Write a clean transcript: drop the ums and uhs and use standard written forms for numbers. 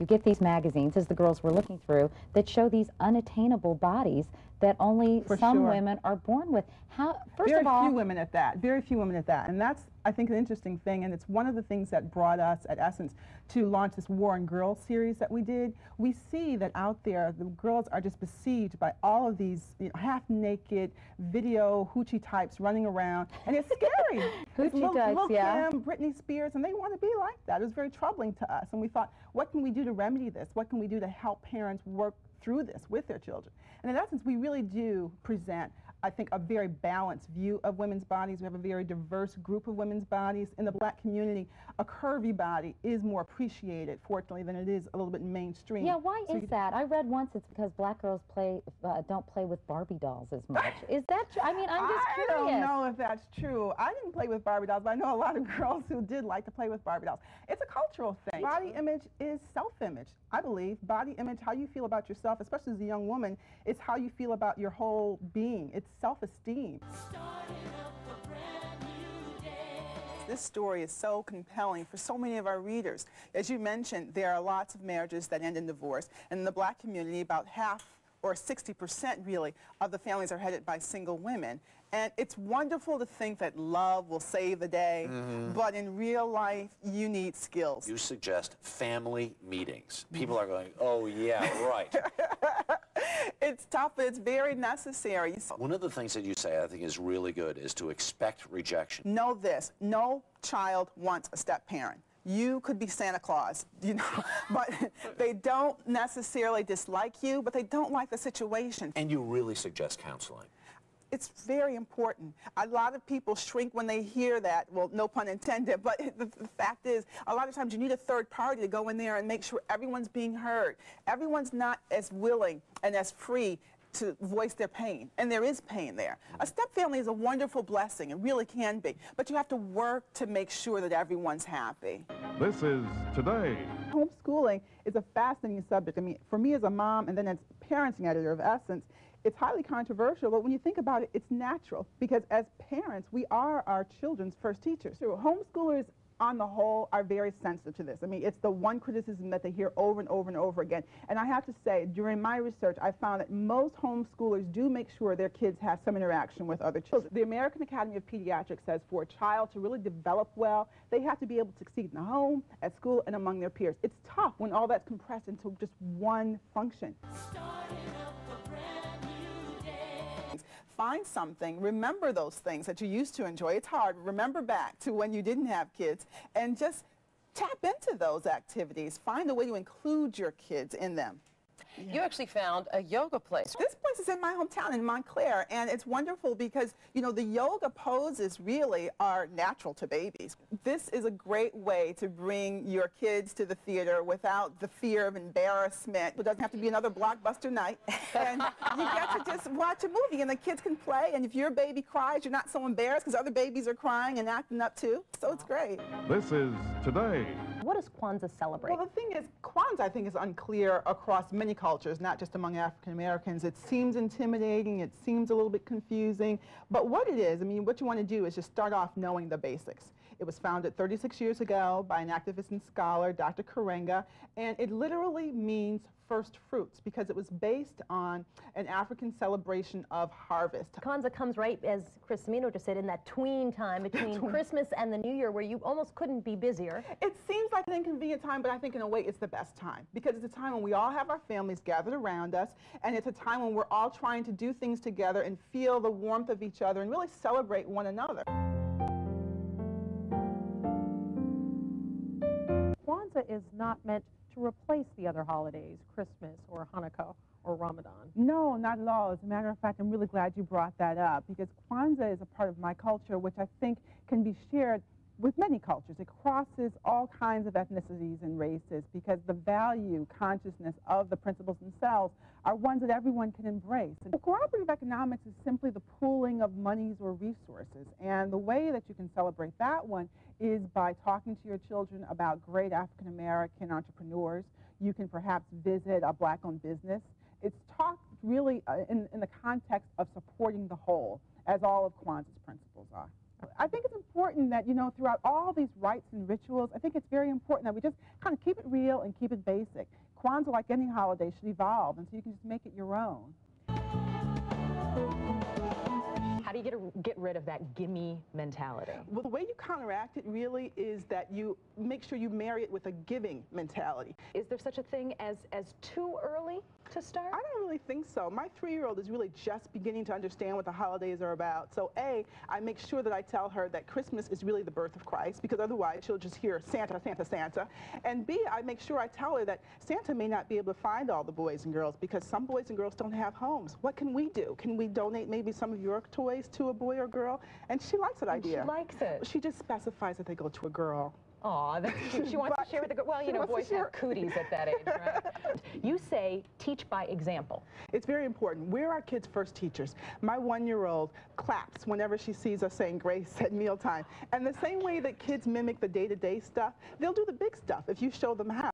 You get these magazines, as the girls were looking through, that show these unattainable bodies that only some women are born with. First of all, very few women at that. Very few women at that. And that's, I think, an interesting thing, and it's one of the things that brought us at Essence to launch this War on Girls series that we did. We see that out there, the girls are just besieged by all of these half-naked video hoochie types running around, and it's scary. Hoochie types, Lil yeah. Kim, Britney Spears, and they want to be like that. It was very troubling to us, and we thought, what can we do to remedy this? What can we do to help parents work through this with their children? And in essence, we really do present, I think, a very balanced view of women's bodies. We have a very diverse group of women's bodies. In the black community, a curvy body is more appreciated, fortunately, than it is a little bit mainstream. Yeah, why is that? I read once it's because black girls don't play with Barbie dolls as much. Is that true? I mean, I'm just curious. I don't know if that's true. I didn't play with Barbie dolls, but I know a lot of girls who did like to play with Barbie dolls. It's a cultural thing. Body image is self-image, I believe. Body image, how you feel about yourself, especially as a young woman, is how you feel about your whole being. It's self-esteem. This story is so compelling for so many of our readers. As you mentioned, there are lots of marriages that end in divorce. And in the black community, about half or 60% really of the families are headed by single women. And it's wonderful to think that love will save the day, but in real life, you need skills. You suggest family meetings. People are going, oh yeah, right. It's tough, but it's very necessary. One of the things that you say I think is really good is to expect rejection. Know this, no child wants a step-parent. You could be Santa Claus, you know, but they don't necessarily dislike you, but they don't like the situation. And you really suggest counseling. It's very important. A lot of people shrink when they hear that. Well, no pun intended, but the fact is, a lot of times you need a third party to go in there and make sure everyone's being heard. Everyone's not as willing and as free to voice their pain, and there is pain there. A step-family is a wonderful blessing, it really can be, but you have to work to make sure that everyone's happy. This is Today. Homeschooling is a fascinating subject. I mean, for me as a mom and then as parenting editor of Essence, it's highly controversial, but when you think about it, it's natural, because as parents, we are our children's first teachers. So homeschoolers, on the whole, are very sensitive to this. I mean, it's the one criticism that they hear over and over and over again. And I have to say, during my research, I found that most homeschoolers do make sure their kids have some interaction with other children. The American Academy of Pediatrics says for a child to really develop well, they have to be able to succeed in the home, at school, and among their peers. It's tough when all that's compressed into just one function. Find something, remember those things that you used to enjoy. It's hard. Remember back to when you didn't have kids and just tap into those activities. Find a way to include your kids in them. You actually found a yoga place. This place is in my hometown in Montclair, and it's wonderful because, you know, the yoga poses really are natural to babies. This is a great way to bring your kids to the theater without the fear of embarrassment. It doesn't have to be another blockbuster night. And you get to just watch a movie, and the kids can play, and if your baby cries, you're not so embarrassed because other babies are crying and acting up too. So it's great. This is Today. What does Kwanzaa celebrate? Well, the thing is, Kwanzaa, I think, is unclear across many cultures, not just among African Americans. It seems intimidating, it seems a little bit confusing, but what it is, I mean, what you want to do is just start off knowing the basics. It was founded 36 years ago by an activist and scholar, Dr. Karenga, and it literally means first fruits because it was based on an African celebration of harvest. Kwanzaa comes right, as Chris Cimino just said, in that tween time between Christmas and the New Year where you almost couldn't be busier. It seems like an inconvenient time, but I think in a way it's the best time because it's a time when we all have our families gathered around us, and it's a time when we're all trying to do things together and feel the warmth of each other and really celebrate one another. Kwanzaa is not meant to replace the other holidays, Christmas or Hanukkah or Ramadan. No, not at all. As a matter of fact, I'm really glad you brought that up because Kwanzaa is a part of my culture which I think can be shared with many cultures. It crosses all kinds of ethnicities and races because the value, consciousness of the principles themselves are ones that everyone can embrace. And cooperative economics is simply the pooling of monies or resources, and the way that you can celebrate that one is by talking to your children about great African American entrepreneurs. You can perhaps visit a black-owned business. It's talked really in the context of supporting the whole, as all of Kwanzaa's principles are. I think it's important that, you know, throughout all these rites and rituals, I think it's very important that we just kind of keep it real and keep it basic. Kwanzaa, like any holiday, should evolve, and so you can just make it your own. How do you get rid of that gimme mentality? Well, the way you counteract it really is that you make sure you marry it with a giving mentality. Is there such a thing as too early to start? I don't really think so. My 3-year-old is really just beginning to understand what the holidays are about. So A, I make sure that I tell her that Christmas is really the birth of Christ, because otherwise she'll just hear Santa, Santa, Santa. And B, I make sure I tell her that Santa may not be able to find all the boys and girls, because some boys and girls don't have homes. What can we do? Can we donate maybe some of your toys to a boy or girl? And she likes that idea. She likes it. She just specifies that they go to a girl. Aw, that's cute. She wants to share with the girl. Well, you know, boys have cooties at that age, right? You say teach by example. It's very important. We're our kids' first teachers. My 1-year-old claps whenever she sees us saying grace at mealtime. And the same way that kids mimic the day-to-day stuff, they'll do the big stuff if you show them how.